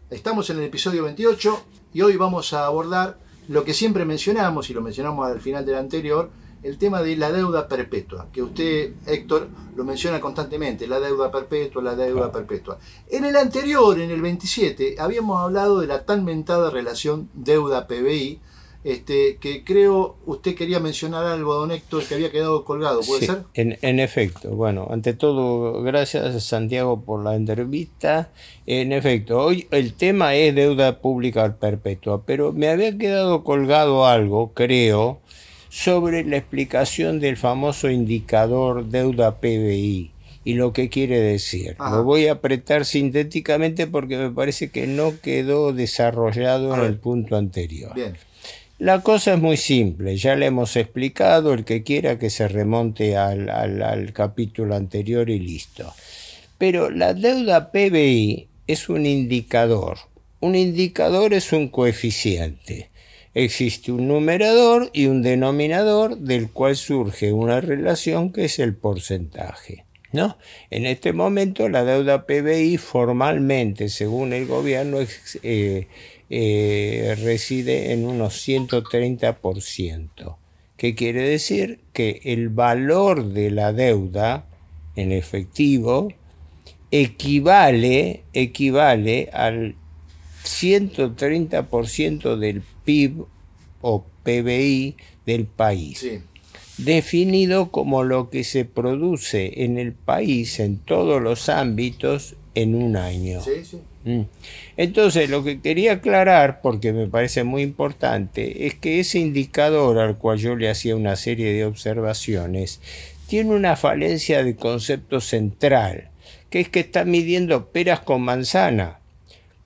Estamos en el episodio 28 y hoy vamos a abordar lo que siempre mencionamos, y lo mencionamos al final del anterior, el tema de la deuda perpetua, que usted, Héctor, lo menciona constantemente, la deuda perpetua, la deuda perpetua. En el anterior, en el 27, habíamos hablado de la tan mentada relación deuda-PBI, que creo usted quería mencionar algo, don Héctor, que había quedado colgado, ¿puede Sí, ser? en efecto. Bueno, ante todo, gracias Santiago por la entrevista. En efecto, hoy el tema es deuda pública perpetua, pero me había quedado colgado algo, creo, sobre la explicación del famoso indicador deuda PBI y lo que quiere decir. Lo Ajá, voy a apretar sintéticamente porque me parece que no quedó desarrollado a en el ver, punto anterior. bien. La cosa es muy simple, ya le hemos explicado, el que quiera que se remonte al capítulo anterior y listo. Pero la deuda PBI es un indicador. Un indicador es un coeficiente. Existe un numerador y un denominador del cual surge una relación que es el porcentaje, ¿no? En este momento la deuda PBI formalmente, según el gobierno, reside en unos 130%. ¿Qué quiere decir? Que el valor de la deuda en efectivo equivale al 130% del PIB o PBI del país, Sí, definido como lo que se produce en el país en todos los ámbitos en un año. sí, sí. Entonces, lo que quería aclarar, porque me parece muy importante, es que ese indicador al cual yo le hacía una serie de observaciones tiene una falencia de concepto central, que es que está midiendo peras con manzana.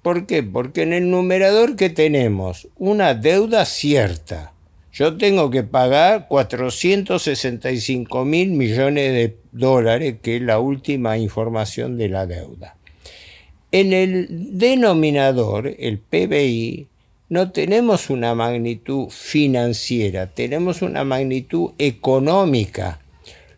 ¿Por qué? Porque en el numerador que tenemos una deuda cierta. Yo tengo que pagar 465 mil millones de dólares, que es la última información de la deuda. En el denominador, el PBI, no tenemos una magnitud financiera, tenemos una magnitud económica.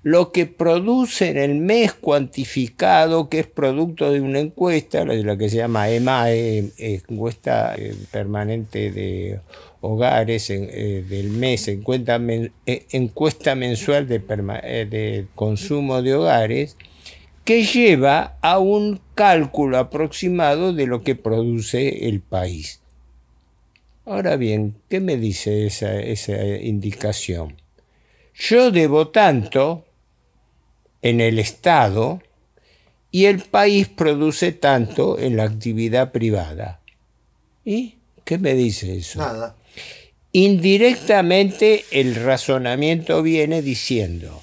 Lo que produce en el mes cuantificado, que es producto de una encuesta, la que se llama EMAE, encuesta permanente de hogares del mes, encuesta mensual de consumo de hogares, que lleva a un cálculo aproximado de lo que produce el país. Ahora bien, ¿qué me dice esa indicación? Yo debo tanto en el Estado y el país produce tanto en la actividad privada. ¿Y qué me dice eso? Nada. Indirectamente el razonamiento viene diciendo,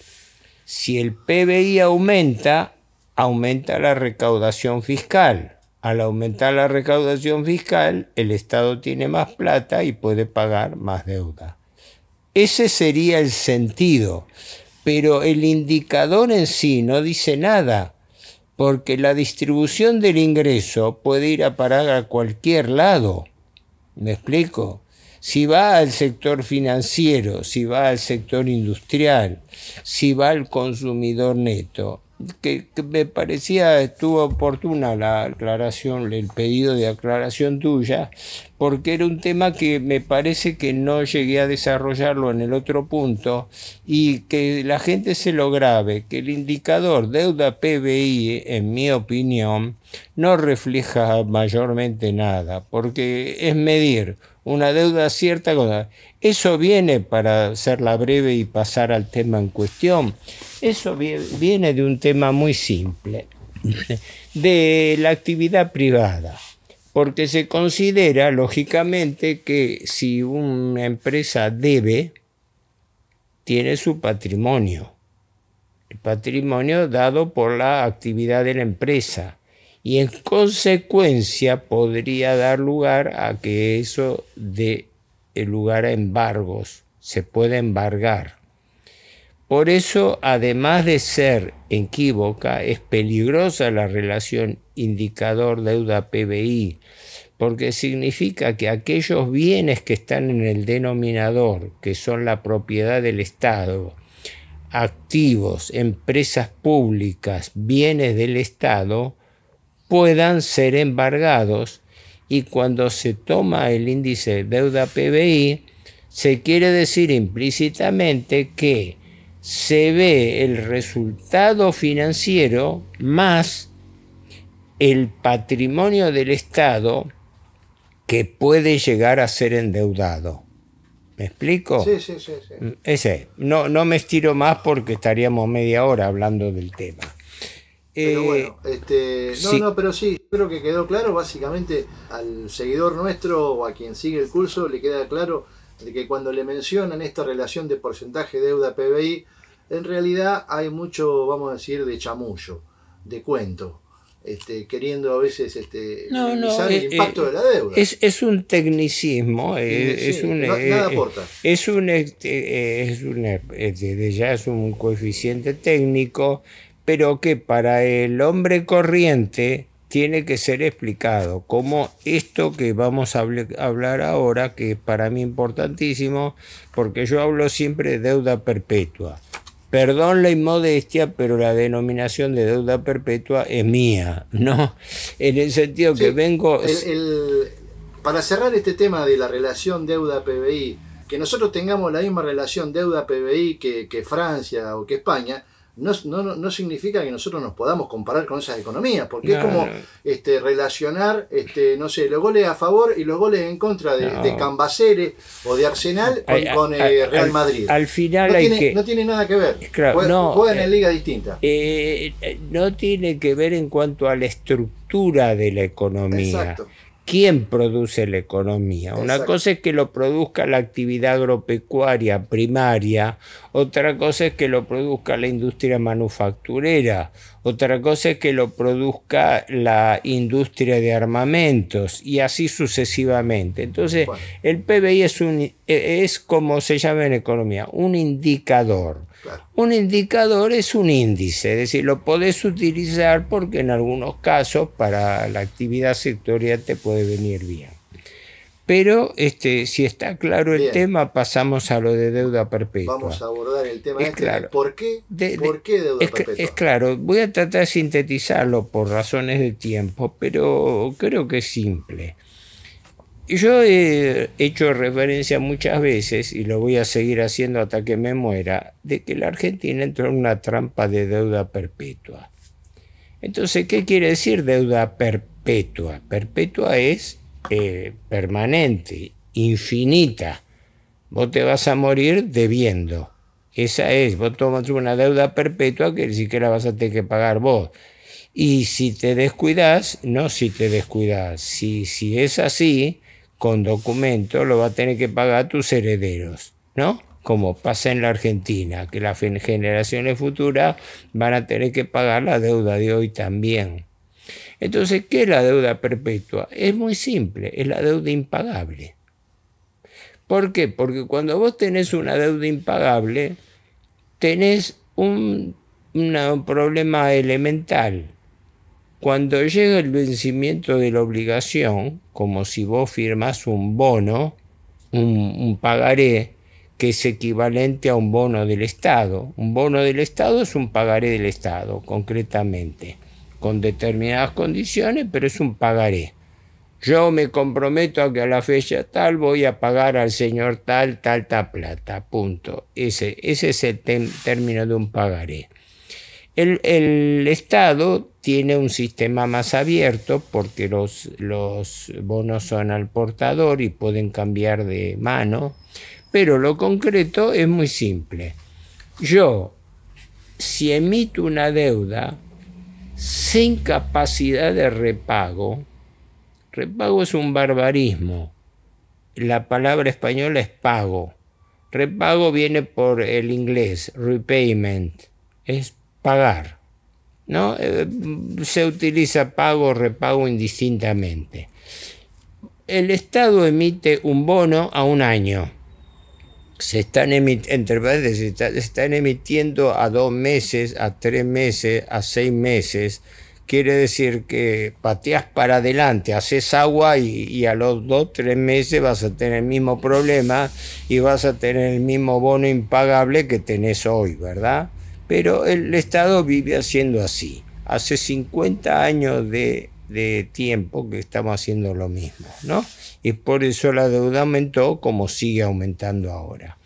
si el PBI aumenta, aumenta la recaudación fiscal. Al aumentar la recaudación fiscal, el Estado tiene más plata y puede pagar más deuda. Ese sería el sentido, pero el indicador en sí no dice nada, porque la distribución del ingreso puede ir a parar a cualquier lado. ¿Me explico? Si va al sector financiero, si va al sector industrial, si va al consumidor neto, que me parecía, estuvo oportuna la aclaración, el pedido de aclaración tuya, porque era un tema que me parece que no llegué a desarrollarlo en el otro punto y que la gente se lo grabe, que el indicador deuda PBI, en mi opinión, no refleja mayormente nada, porque es medir una deuda cierta cosa. Eso viene, para hacerla breve y pasar al tema en cuestión, eso viene de un tema muy simple, de la actividad privada, porque se considera lógicamente que si una empresa debe, tiene su patrimonio, el patrimonio dado por la actividad de la empresa, y en consecuencia podría dar lugar a que eso dé lugar a embargos, se puede embargar. Por eso, además de ser equívoca, es peligrosa la relación indicador deuda PBI, porque significa que aquellos bienes que están en el denominador, que son la propiedad del Estado, activos, empresas públicas, bienes del Estado, puedan ser embargados y cuando se toma el índice deuda PBI, se quiere decir implícitamente que se ve el resultado financiero más el patrimonio del Estado que puede llegar a ser endeudado. ¿Me explico? Sí, sí, sí, sí. Ese. No me estiro más porque estaríamos media hora hablando del tema. Pero bueno, sí. pero sí, creo que quedó claro. Básicamente al seguidor nuestro o a quien sigue el curso le queda claro de que cuando le mencionan esta relación de porcentaje deuda-PBI, en realidad hay mucho, vamos a decir, de chamullo, de cuento. Queriendo a veces minimizar el impacto de la deuda. Es un tecnicismo, nada aporta. Ya es un coeficiente técnico, pero que para el hombre corriente tiene que ser explicado, como esto que vamos a hablar ahora, que es para mí importantísimo, porque yo hablo siempre de deuda perpetua. Perdón la inmodestia, pero la denominación de deuda perpetua es mía, ¿no? En el sentido que vengo... Para cerrar este tema de la relación deuda-PBI, que nosotros tengamos la misma relación deuda-PBI que Francia o que España, no significa que nosotros nos podamos comparar con esas economías, porque es como relacionar no sé, los goles a favor y los goles en contra de Cambaceres o de Arsenal con Real Madrid. Al final no tiene nada que ver. Claro, juegan en ligas distintas. No tiene que ver en cuanto a la estructura de la economía. Exacto. ¿Quién produce la economía? Exacto. Una cosa es que lo produzca la actividad agropecuaria primaria, otra cosa es que lo produzca la industria manufacturera, otra cosa es que lo produzca la industria de armamentos y así sucesivamente. Entonces, bueno, el PBI es como se llama en economía, un indicador. Claro. Un indicador es un índice, es decir, lo podés utilizar porque en algunos casos para la actividad sectorial te puede venir bien. Pero si está claro el tema, pasamos a lo de deuda perpetua. Vamos a abordar el tema claro. ¿Por qué deuda perpetua? Es claro, voy a tratar de sintetizarlo por razones de tiempo, pero creo que es simple. Yo he hecho referencia muchas veces, y lo voy a seguir haciendo hasta que me muera, de que la Argentina entró en una trampa de deuda perpetua. Entonces, ¿qué quiere decir deuda perpetua? Perpetua es permanente, infinita. Vos te vas a morir debiendo. Esa es, vos tomas una deuda perpetua que ni siquiera vas a tener que pagar vos. Y si te descuidás, si es así, con documento lo va a tener que pagar tus herederos, ¿no? Como pasa en la Argentina, que las generaciones futuras van a tener que pagar la deuda de hoy también. Entonces, ¿qué es la deuda perpetua? Es muy simple, es la deuda impagable. ¿Por qué? Porque cuando vos tenés una deuda impagable, tenés un problema elemental. Cuando llega el vencimiento de la obligación, como si vos firmás un bono, un pagaré, que es equivalente a un bono del Estado. Un bono del Estado es un pagaré del Estado, concretamente, con determinadas condiciones, pero es un pagaré. Yo me comprometo a que a la fecha tal voy a pagar al señor tal plata, punto. Ese es el término de un pagaré. El Estado tiene un sistema más abierto porque los bonos son al portador y pueden cambiar de mano, pero lo concreto es muy simple. Yo, si emito una deuda sin capacidad de repago es un barbarismo. La palabra española es pago. Repago viene por el inglés, repayment, es pagar, ¿no? Se utiliza pago o repago indistintamente. El Estado emite un bono a un año. Se están emitiendo a 2 meses, a 3 meses, a 6 meses. Quiere decir que pateás para adelante, haces agua y a los 2, 3 meses vas a tener el mismo problema y vas a tener el mismo bono impagable que tenés hoy, ¿verdad? Pero el Estado vive haciendo así. Hace 50 años de de tiempo que estamos haciendo lo mismo, ¿no? Y por eso la deuda aumentó como sigue aumentando ahora.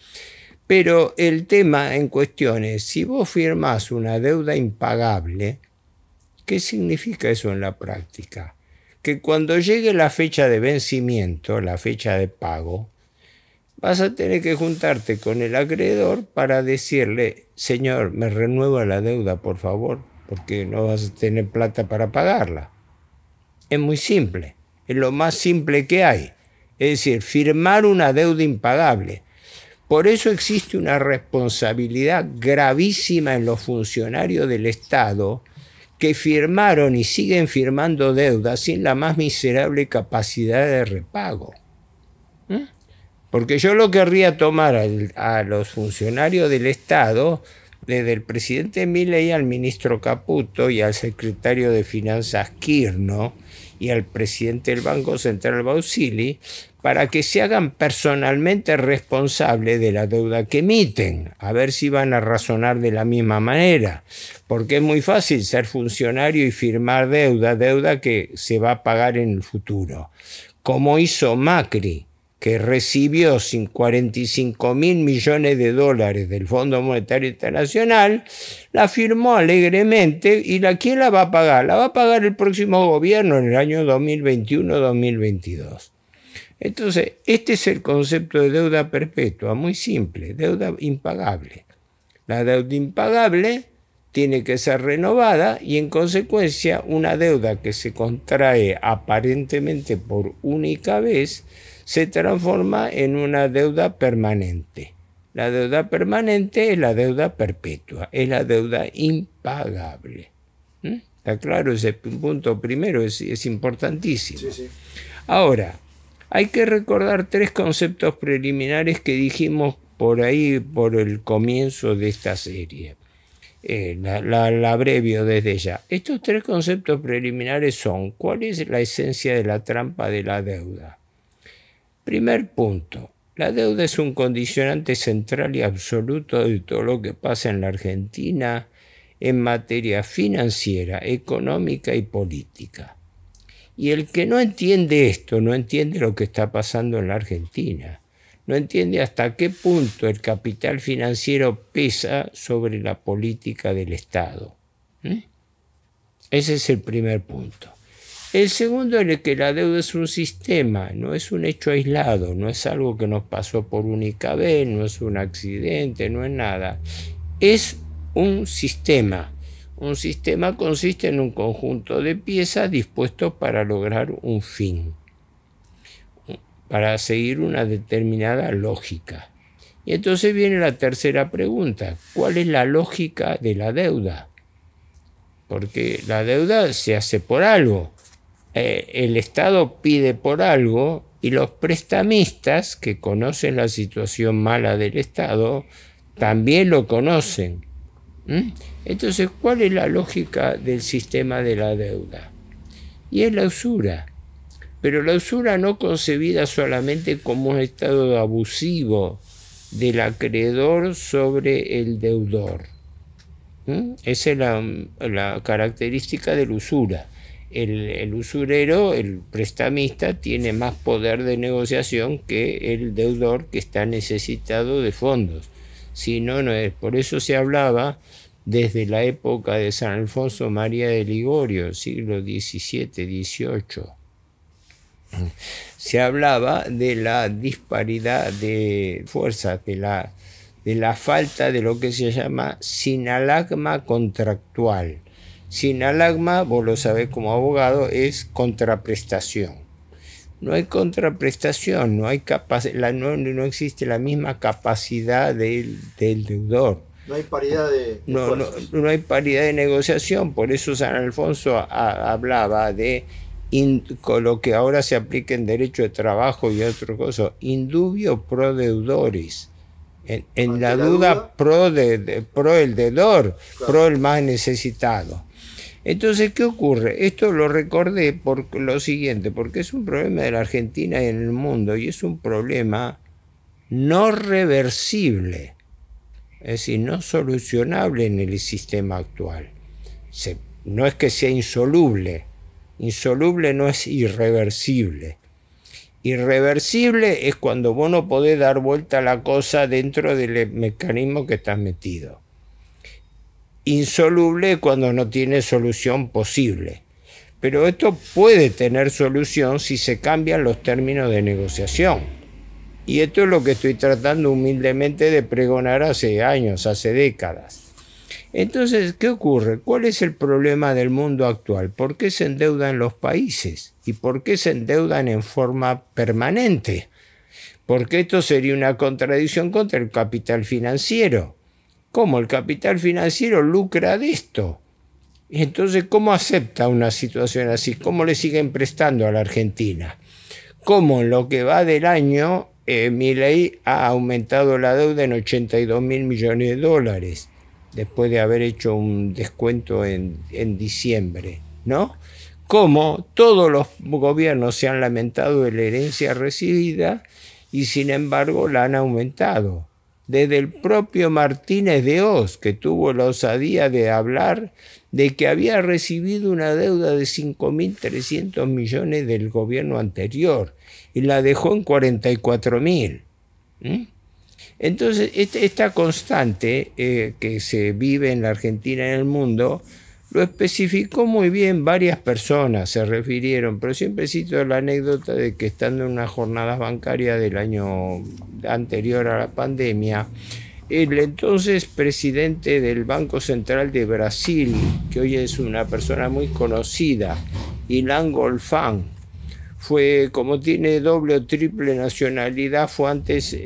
Pero el tema en cuestión es, si vos firmás una deuda impagable, ¿qué significa eso en la práctica? Que cuando llegue la fecha de vencimiento, la fecha de pago, vas a tener que juntarte con el acreedor para decirle, señor, me renueva la deuda, por favor, porque no vas a tener plata para pagarla. Es muy simple, es lo más simple que hay. Es decir, firmar una deuda impagable. Por eso existe una responsabilidad gravísima en los funcionarios del Estado que firmaron y siguen firmando deudas sin la más miserable capacidad de repago. Porque yo lo querría tomar a los funcionarios del Estado, desde el presidente Milei al ministro Caputo y al secretario de Finanzas Kirno y al presidente del Banco Central Bausili, para que se hagan personalmente responsables de la deuda que emiten, a ver si van a razonar de la misma manera, porque es muy fácil ser funcionario y firmar deuda que se va a pagar en el futuro, como hizo Macri, que recibió 45.000 millones de dólares del Fondo Monetario Internacional, la firmó alegremente y ¿quién la va a pagar? La va a pagar el próximo gobierno en el año 2021-2022. Entonces, este es el concepto de deuda perpetua, muy simple, deuda impagable. La deuda impagable tiene que ser renovada y en consecuencia una deuda que se contrae aparentemente por única vez se transforma en una deuda permanente. La deuda permanente es la deuda perpetua, es la deuda impagable. ¿Está claro? Ese punto primero es importantísimo. Sí, sí. Ahora, hay que recordar 3 conceptos preliminares que dijimos por ahí, por el comienzo de esta serie. La abrevio desde ya. Estos 3 conceptos preliminares son: ¿cuál es la esencia de la trampa de la deuda? Primer punto, la deuda es un condicionante central y absoluto de todo lo que pasa en la Argentina en materia financiera, económica y política. Y el que no entiende esto, no entiende lo que está pasando en la Argentina. No entiende hasta qué punto el capital financiero pesa sobre la política del Estado. Ese es el primer punto. El segundo es que la deuda es un sistema, no es un hecho aislado, no es algo que nos pasó por única vez, no es un accidente, no es nada. Es un sistema. Un sistema consiste en un conjunto de piezas dispuestos para lograr un fin, para seguir una determinada lógica. Y entonces viene la tercera pregunta: ¿cuál es la lógica de la deuda? Porque la deuda se hace por algo. El Estado pide por algo y los prestamistas, que conocen la situación mala del Estado, también lo conocen. Entonces, ¿cuál es la lógica del sistema de la deuda? Y es la usura. Pero la usura no concebida solamente como un estado abusivo del acreedor sobre el deudor. Esa es la característica de la usura. El usurero, el prestamista, tiene más poder de negociación que el deudor que está necesitado de fondos. Si no, no es. Por eso se hablaba desde la época de San Alfonso María de Ligorio, siglo XVII, XVIII. Se hablaba de la disparidad de fuerzas, de la falta de lo que se llama sinalagma contractual. Sinalagma, vos lo sabés como abogado, es contraprestación. No hay contraprestación, no existe la misma capacidad del deudor. No hay paridad de no hay paridad de negociación. Por eso San Alfonso hablaba de con lo que ahora se aplica en derecho de trabajo y otras cosas, indubio pro deudores. En la duda pro el deudor, claro, pro el más necesitado. Entonces, ¿qué ocurre? Esto lo recordé por lo siguiente, porque es un problema de la Argentina y en el mundo, y es un problema no reversible, es decir, no solucionable en el sistema actual. No es que sea insoluble, Insoluble no es irreversible. Irreversible es cuando vos no podés dar vuelta a la cosa dentro del mecanismo que estás metido. Insoluble es cuando no tiene solución posible. Pero esto puede tener solución si se cambian los términos de negociación. Y esto es lo que estoy tratando humildemente de pregonar hace años, hace décadas. Entonces, ¿qué ocurre? ¿Cuál es el problema del mundo actual? ¿Por qué se endeudan los países? ¿Y por qué se endeudan en forma permanente? Porque esto sería una contradicción contra el capital financiero. ¿Cómo? El capital financiero lucra de esto. Entonces, ¿cómo acepta una situación así? ¿Cómo le siguen prestando a la Argentina? ¿Cómo en lo que va del año, Milei ha aumentado la deuda en 82.000 millones de dólares? Después de haber hecho un descuento en diciembre, ¿no? Como todos los gobiernos se han lamentado de la herencia recibida y sin embargo la han aumentado. Desde el propio Martínez de Oz, que tuvo la osadía de hablar de que había recibido una deuda de 5.300 millones del gobierno anterior y la dejó en 44.000. Entonces, esta constante que se vive en la Argentina y en el mundo, lo especificó muy bien varias personas, se refirieron, pero siempre cito la anécdota de que estando en unas jornadas bancarias del año anterior a la pandemia, el entonces presidente del Banco Central de Brasil, que hoy es una persona muy conocida, Ilan Golfan, fue, como tiene doble o triple nacionalidad, fue antes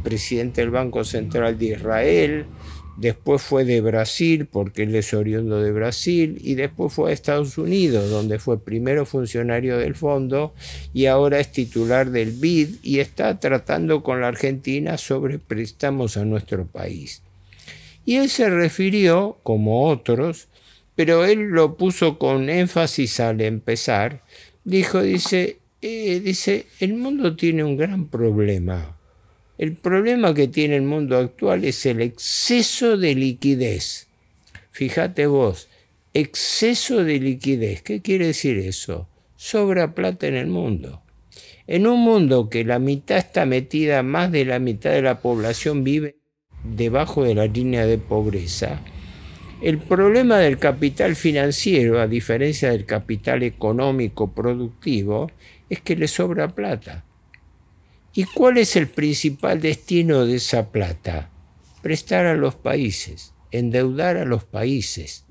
presidente del Banco Central de Israel, después fue de Brasil, porque él es oriundo de Brasil, y después fue a Estados Unidos, donde fue primero funcionario del fondo y ahora es titular del BID y está tratando con la Argentina sobre préstamos a nuestro país. Y él se refirió, como otros, pero él lo puso con énfasis al empezar, dice, el mundo tiene un gran problema. El problema que tiene el mundo actual es el exceso de liquidez. Fíjate vos, exceso de liquidez. ¿Qué quiere decir eso? Sobra plata en el mundo. En un mundo que la mitad está metida, más de la mitad de la población vive debajo de la línea de pobreza, el problema del capital financiero, a diferencia del capital económico productivo, es que le sobra plata. ¿Y cuál es el principal destino de esa plata? Prestar a los países, endeudar a los países.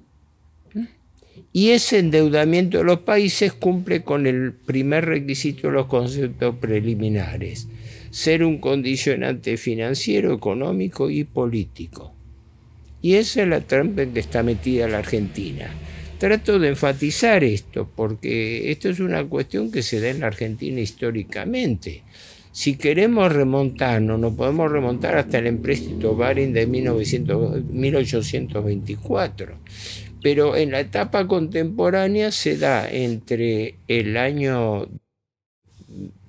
Y ese endeudamiento de los países cumple con el primer requisito de los conceptos preliminares: ser un condicionante financiero, económico y político. Y esa es la trampa en que está metida la Argentina. Trato de enfatizar esto porque esto es una cuestión que se da en la Argentina históricamente. Si queremos remontarnos, nos podemos remontar hasta el empréstito Baring de 1824. Pero en la etapa contemporánea se da entre el año,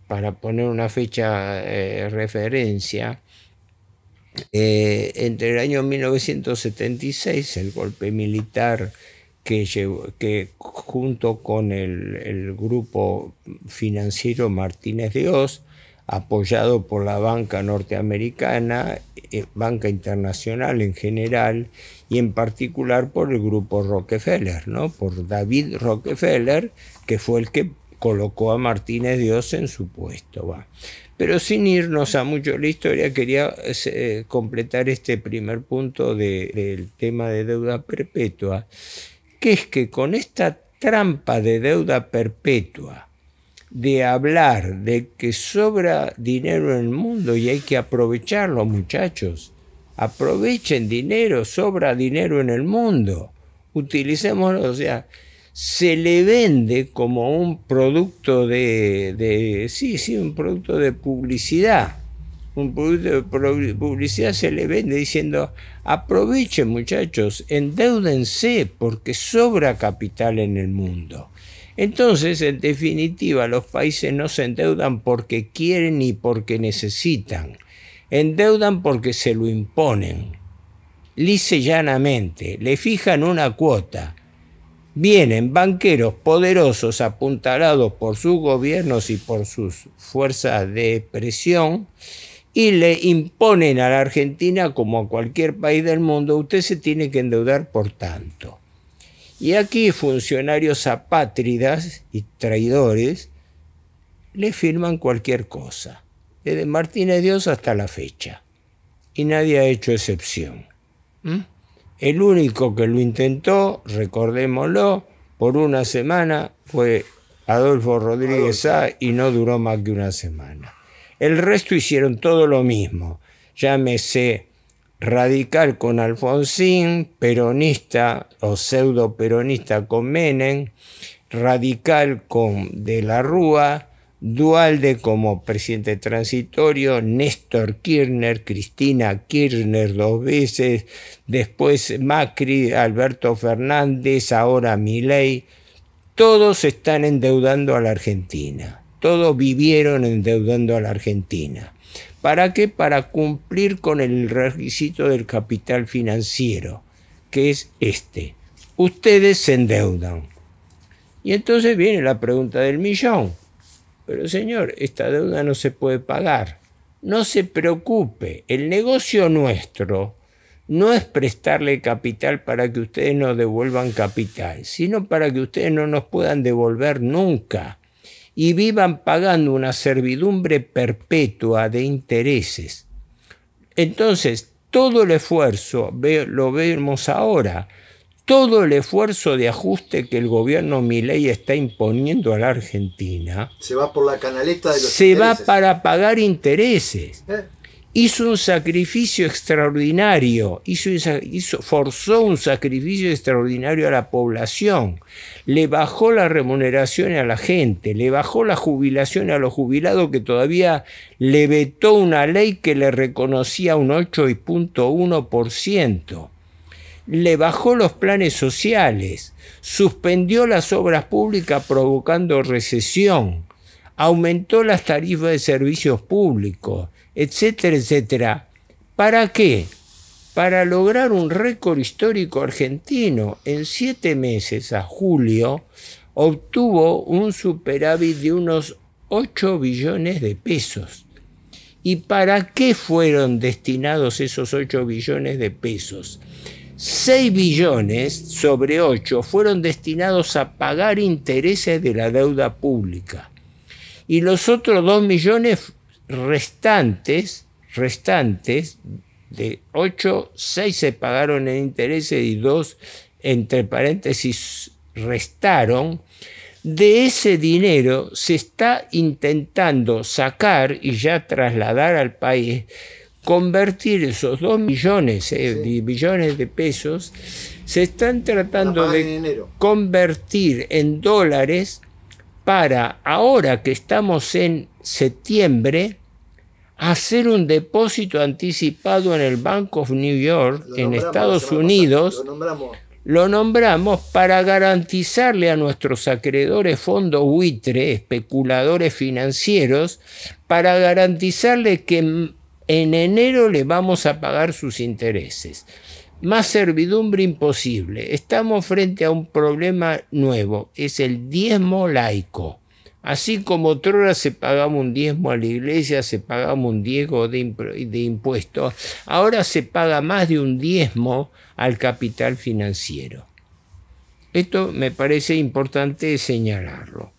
para poner una fecha referencia, entre el año 1976, el golpe militar que junto con el grupo financiero Martínez de Oz, apoyado por la banca norteamericana, banca internacional en general, y en particular por el grupo Rockefeller, ¿no? Por David Rockefeller, que fue el que colocó a Martínez de Oz en su puesto. Va. Pero sin irnos a mucho en la historia, quería completar este primer punto del tema de deuda perpetua, que es que con esta trampa de deuda perpetua, de hablar de que sobra dinero en el mundo y hay que aprovecharlo, muchachos, aprovechen dinero, sobra dinero en el mundo, utilicémoslo, o sea, se le vende como un producto un producto de publicidad. Un producto de publicidad se le vende diciendo: aprovechen, muchachos, endeúdense porque sobra capital en el mundo. Entonces, en definitiva, los países no se endeudan porque quieren ni porque necesitan. Endeudan porque se lo imponen. Lisa y llanamente, le fijan una cuota. Vienen banqueros poderosos apuntalados por sus gobiernos y por sus fuerzas de presión y le imponen a la Argentina, como a cualquier país del mundo, usted se tiene que endeudar por tanto. Y aquí funcionarios apátridas y traidores le firman cualquier cosa, desde Martínez Dios hasta la fecha. Y nadie ha hecho excepción. El único que lo intentó, recordémoslo, por una semana fue Adolfo Rodríguez Sá y no duró más que una semana. El resto hicieron todo lo mismo. Llámese radical con Alfonsín, peronista o pseudo peronista con Menem, radical con De la Rúa, Duhalde como presidente transitorio, Néstor Kirchner, Cristina Kirchner 2 veces, después Macri, Alberto Fernández, ahora Milei. Todos están endeudando a la Argentina. Todos vivieron endeudando a la Argentina. ¿Para qué? Para cumplir con el requisito del capital financiero, que es este. Ustedes se endeudan. Y entonces viene la pregunta del millón. Pero señor, esta deuda no se puede pagar. No se preocupe, el negocio nuestro no es prestarle capital para que ustedes nos devuelvan capital, sino para que ustedes no nos puedan devolver nunca y vivan pagando una servidumbre perpetua de intereses. Entonces, todo el esfuerzo, lo vemos ahora, todo el esfuerzo de ajuste que el gobierno Milei está imponiendo a la Argentina se va por la canaleta de los se intereses. va para pagar intereses. Hizo un sacrificio extraordinario, forzó un sacrificio extraordinario a la población, le bajó la remuneración a la gente, le bajó la jubilación a los jubilados, que todavía le vetó una ley que le reconocía un 8,1%. Le bajó los planes sociales, suspendió las obras públicas provocando recesión, aumentó las tarifas de servicios públicos, etcétera, etcétera. ¿Para qué? Para lograr un récord histórico argentino. En 7 meses, a julio, obtuvo un superávit de unos 8 billones de pesos. ¿Y para qué fueron destinados esos 8 billones de pesos? 6 billones sobre 8 fueron destinados a pagar intereses de la deuda pública. Y los otros 2 millones restantes de 8, 6 se pagaron en intereses y 2, entre paréntesis, restaron. De ese dinero se está intentando sacar y ya trasladar al país, convertir esos 2 millones, billones de pesos, se están tratando de convertir en dólares para, ahora que estamos en septiembre, hacer un depósito anticipado en el Bank of New York, en Estados Unidos. Lo nombramos para garantizarle a nuestros acreedores fondos buitre, especuladores financieros, para garantizarle que en enero le vamos a pagar sus intereses. Más servidumbre imposible. Estamos frente a un problema nuevo, es el diezmo laico. Así como otrora se pagaba un diezmo a la iglesia, se pagaba un diezmo de impuestos, ahora se paga más de un diezmo al capital financiero. Esto me parece importante señalarlo.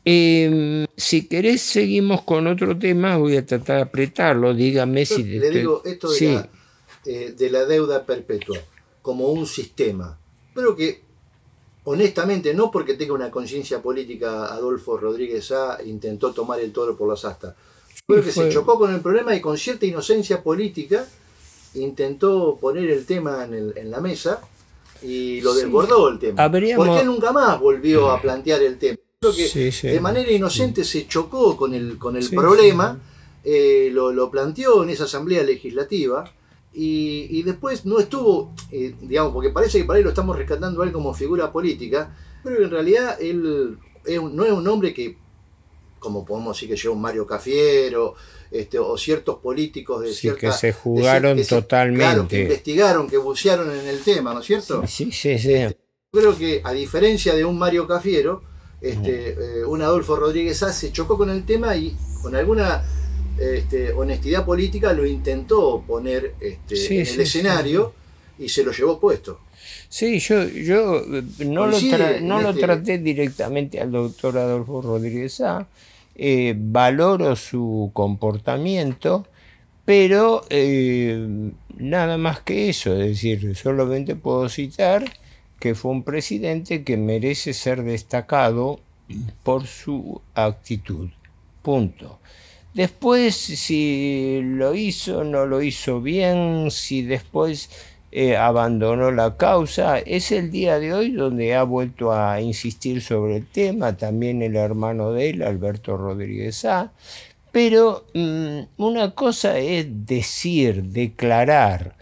Si querés seguimos con otro tema, voy a tratar de apretarlo, dígame si... Le digo esto de la deuda perpetua como un sistema, pero que honestamente, no porque tenga una conciencia política, Adolfo Rodríguez Sá intentó tomar el toro por las astas. Creo que se chocó con el problema y con cierta inocencia política intentó poner el tema en la mesa y lo desbordó el tema. ¿Por qué nunca más volvió a plantear el tema? Creo que de manera inocente se chocó con el problema, lo planteó en esa asamblea legislativa. Y después no estuvo, digamos, porque parece que para él lo estamos rescatando a él como figura política, pero en realidad él no es un hombre que, como podemos decir que lleva un Mario Cafiero, o ciertos políticos de cierta... que se jugaron totalmente. Claro, que investigaron, que bucearon en el tema, ¿no es cierto? Sí. Creo que a diferencia de un Mario Cafiero, un Adolfo Rodríguez Sá se chocó con el tema y con alguna honestidad política lo intentó poner en el escenario y se lo llevó puesto. Sí, yo no lo traté directamente al doctor Adolfo Rodríguez Sá, valoro su comportamiento, pero nada más que eso, es decir, solamente puedo citar que fue un presidente que merece ser destacado por su actitud, punto. Después, si lo hizo, no lo hizo bien, si después abandonó la causa, es el día de hoy donde ha vuelto a insistir sobre el tema, también el hermano de él, Alberto Rodríguez Sá. Pero una cosa es decir, declarar.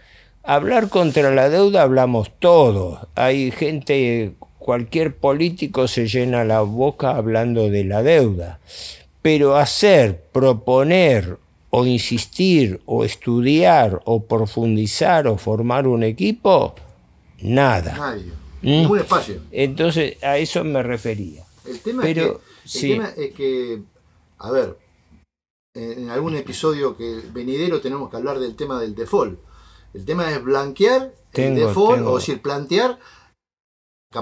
Hablar contra la deuda hablamos todos. Hay gente, cualquier político se llena la boca hablando de la deuda. Pero hacer, proponer o insistir o estudiar o profundizar o formar un equipo, nada. Nadie. Ningún espacio. Entonces a eso me refería. El tema es que, a ver, en algún episodio venidero tenemos que hablar del tema del default. El tema es blanquear el default, o decir, plantear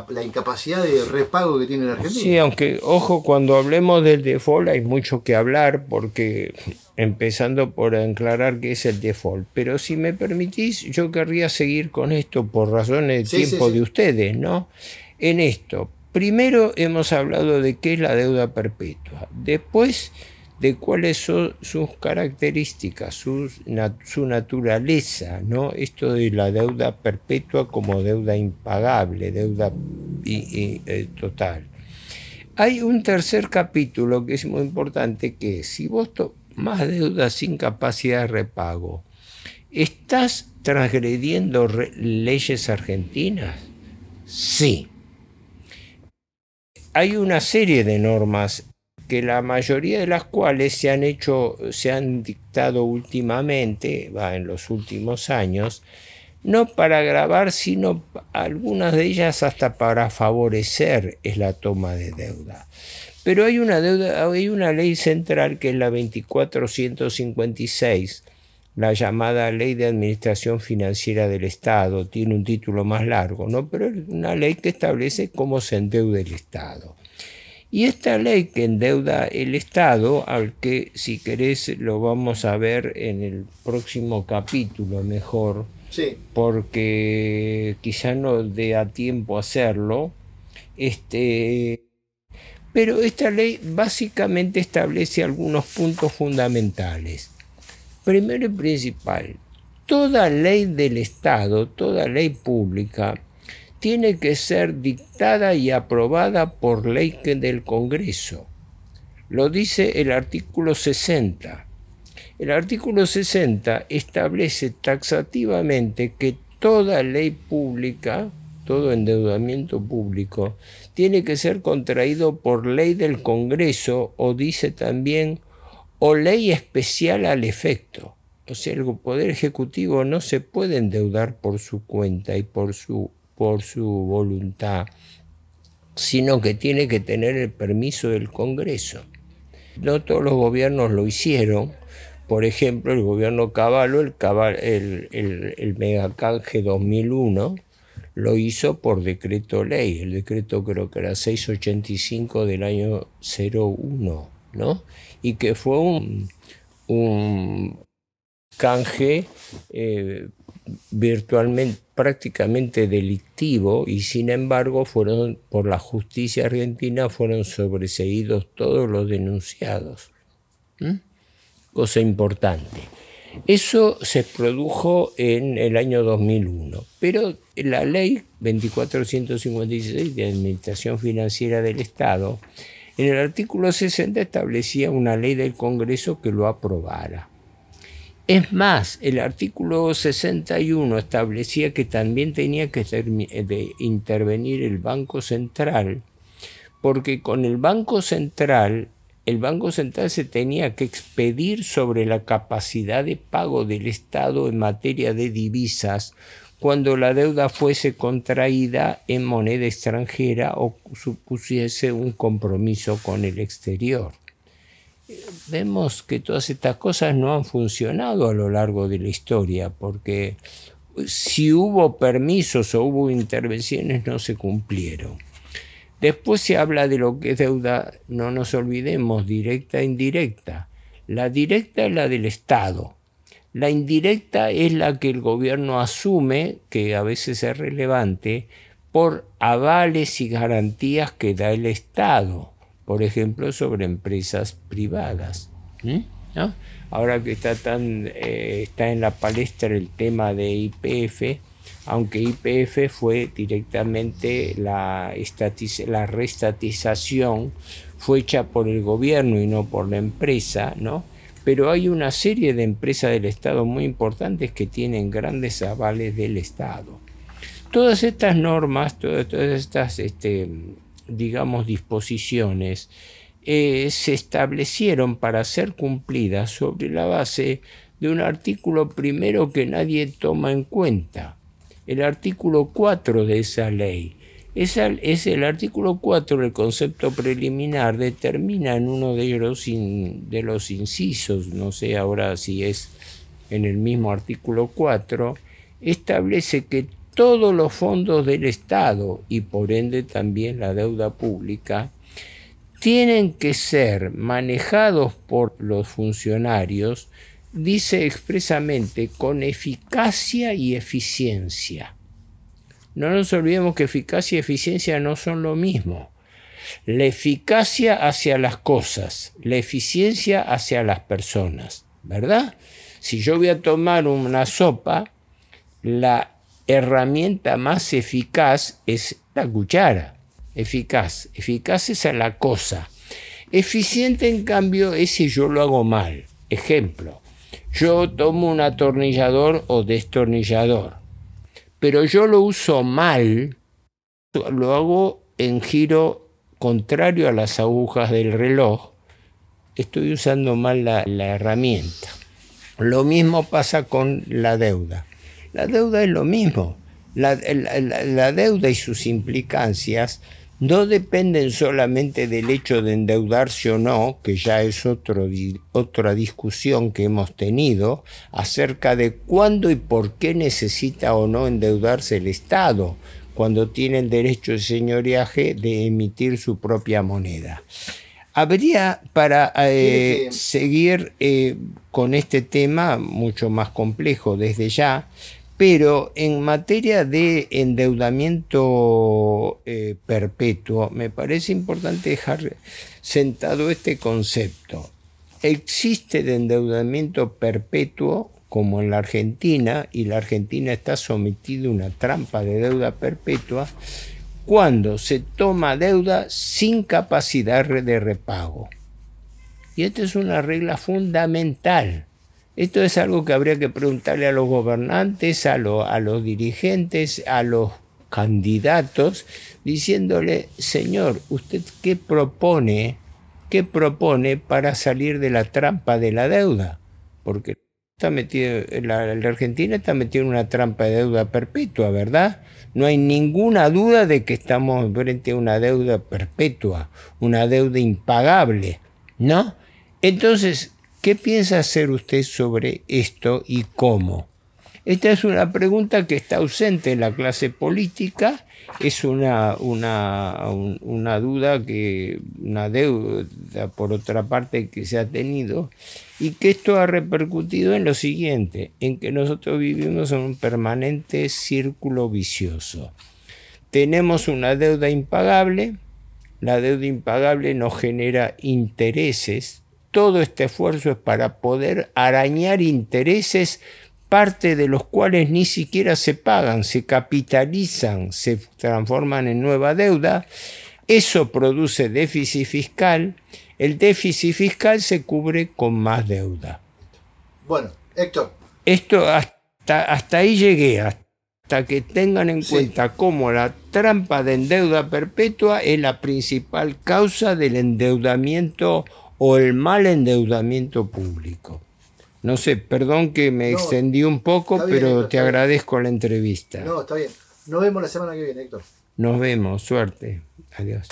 la incapacidad de repago que tiene la Argentina. Sí, aunque, ojo, cuando hablemos del default hay mucho que hablar, porque empezando por aclarar qué es el default. Pero si me permitís, yo querría seguir con esto por razones de tiempo de ustedes, ¿no? En esto, primero hemos hablado de qué es la deuda perpetua. Después, de cuáles son sus características, su naturaleza, ¿no? Esto de la deuda perpetua como deuda impagable, deuda total. Hay un tercer capítulo que es muy importante, que es, si vos tomás deuda sin capacidad de repago, ¿estás transgrediendo leyes argentinas? Sí. Hay una serie de normas que la mayoría de las cuales se han dictado últimamente, en los últimos años, no para agravar, sino algunas de ellas hasta para favorecer la toma de deuda. Pero hay una ley central que es la 24.156, la llamada Ley de Administración Financiera del Estado. Tiene un título más largo, ¿no? Pero es una ley que establece cómo se endeuda el Estado. Y esta ley que endeuda el Estado, al que si querés lo vamos a ver en el próximo capítulo mejor, sí, porque quizá no dé a tiempo hacerlo, pero esta ley básicamente establece algunos puntos fundamentales. Primero y principal, toda ley del Estado, toda ley pública, tiene que ser dictada y aprobada por ley del Congreso. Lo dice el artículo 60. El artículo 60 establece taxativamente que toda ley pública, todo endeudamiento público, tiene que ser contraído por ley del Congreso, o dice también, o ley especial al efecto. O sea, el Poder Ejecutivo no se puede endeudar por su cuenta y por su voluntad, sino que tiene que tener el permiso del Congreso. No todos los gobiernos lo hicieron. Por ejemplo, el gobierno Cavallo, el megacanje 2001, lo hizo por decreto ley. El decreto creo que era 685 del año 01, ¿no? Y que fue un canje virtualmente, prácticamente delictivo, y sin embargo por la justicia argentina fueron sobreseídos todos los denunciados. Cosa importante. Eso se produjo en el año 2001, pero la ley 24.156 de Administración Financiera del Estado, en el artículo 60 establecía una ley del Congreso que lo aprobara. Es más, el artículo 61 establecía que también tenía que intervenir el Banco Central, porque con el Banco Central el Banco Central se tenía que expedir sobre la capacidad de pago del Estado en materia de divisas cuando la deuda fuese contraída en moneda extranjera o supusiese un compromiso con el exterior. Vemos que todas estas cosas no han funcionado a lo largo de la historia, porque si hubo permisos o hubo intervenciones no se cumplieron. Después se habla de lo que es deuda, no nos olvidemos, directa e indirecta. La directa es la del Estado. La indirecta es la que el gobierno asume, que a veces es relevante, por avales y garantías que da el Estado, por ejemplo, sobre empresas privadas. ¿No? Ahora que está en la palestra el tema de YPF, aunque YPF fue directamente la reestatización fue hecha por el gobierno y no por la empresa, ¿no? Pero hay una serie de empresas del Estado muy importantes que tienen grandes avales del Estado. Todas estas normas, todas estas, digamos, disposiciones se establecieron para ser cumplidas sobre la base de un artículo primero que nadie toma en cuenta. El artículo 4 de esa ley. Es el artículo 4 del concepto preliminar, determina en uno de los incisos, no sé ahora si es en el mismo artículo 4, establece que todos los fondos del Estado y por ende también la deuda pública tienen que ser manejados por los funcionarios, dice expresamente, con eficacia y eficiencia. No nos olvidemos que eficacia y eficiencia no son lo mismo. La eficacia hacia las cosas, la eficiencia hacia las personas, ¿verdad? Si yo voy a tomar una sopa, la herramienta más eficaz es la cuchara. Eficaz es a la cosa. Eficiente, en cambio, es si yo lo hago mal. Ejemplo, yo tomo un atornillador o destornillador, pero yo lo uso mal, lo hago en giro contrario a las agujas del reloj, estoy usando mal la herramienta. Lo mismo pasa con la deuda. La deuda es lo mismo. La deuda y sus implicancias no dependen solamente del hecho de endeudarse o no, que ya es otra discusión que hemos tenido acerca de cuándo y por qué necesita o no endeudarse el Estado, cuando tiene el derecho de señoreaje de emitir su propia moneda. Habría, para seguir con este tema mucho más complejo desde ya, pero en materia de endeudamiento perpetuo, me parece importante dejar sentado este concepto. Existe el endeudamiento perpetuo, como en la Argentina, y la Argentina está sometida a una trampa de deuda perpetua, cuando se toma deuda sin capacidad de repago. Y esta es una regla fundamental. Esto es algo que habría que preguntarle a los gobernantes, a los dirigentes, a los candidatos, diciéndole, señor, ¿usted qué propone para salir de la trampa de la deuda? Porque la Argentina está metida en una trampa de deuda perpetua, ¿verdad? No hay ninguna duda de que estamos frente a una deuda perpetua, una deuda impagable, ¿no? Entonces, ¿qué piensa hacer usted sobre esto y cómo? Esta es una pregunta que está ausente en la clase política, es una deuda por otra parte que se ha tenido, y que esto ha repercutido en lo siguiente, en que nosotros vivimos en un permanente círculo vicioso. Tenemos una deuda impagable, la deuda impagable nos genera intereses, todo este esfuerzo es para poder arañar intereses, parte de los cuales ni siquiera se pagan, se capitalizan, se transforman en nueva deuda. Eso produce déficit fiscal. El déficit fiscal se cubre con más deuda. Bueno, Héctor. Esto hasta ahí llegué, hasta que tengan en cuenta cómo la trampa de deuda perpetua es la principal causa del endeudamiento o el mal endeudamiento público. No sé, perdón que me extendí un poco, está bien, pero Héctor, te está bien. agradezco la entrevista. No, está bien. Nos vemos la semana que viene, Héctor. Nos vemos, suerte. Adiós.